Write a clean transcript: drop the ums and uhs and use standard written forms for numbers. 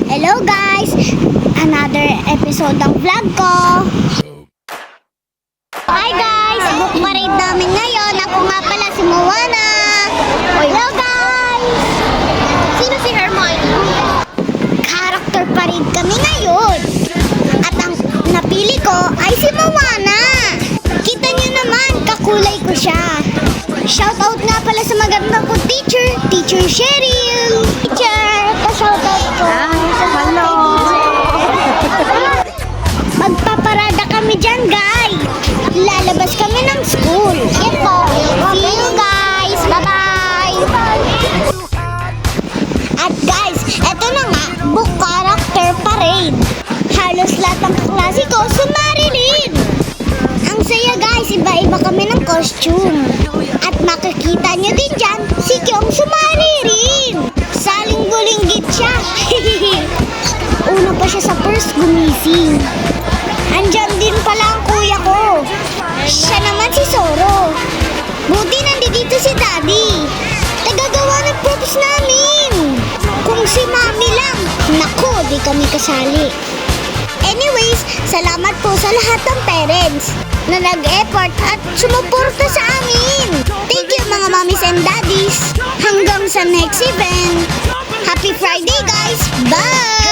Hello guys! Another episode ng vlog ko. Hi guys! Book parade namin ngayon. Ako nga pala si Moana. Hello guys! Sino si Hermione? Character parade kami ngayon. At ang napili ko ay si Moana. Kita niyo naman, kakulay ko siya. Shoutout nga pala sa magandang ko teacher, Teacher Cheryl. Teacher, pa-shoutout ko. Hello! Magpaparada kami dyan, guys. Lalabas kami ng school. Yan po. See you guys. Bye-bye. At guys, eto na nga, book character parade. Halos lahat ng klase ko sumari rin. Ang saya guys, iba-iba kami ng costume. At makikita nyo din dyan, si Kyong sumari rin. Saling-bulinggit siya. Una pa siya sa first gumising. Andyan din pala ang kuya ko. Siya naman si Zoro. Buti nandito si Daddy. Tagagawa ng props namin. Kung si Mami lang, naku, di kami kasali. Anyways, salamat po sa lahat ng parents na nag-effort at sumuporta sa amin. Thank you mga mommies and daddies. Hanggang sa next event. Happy Friday guys! Bye!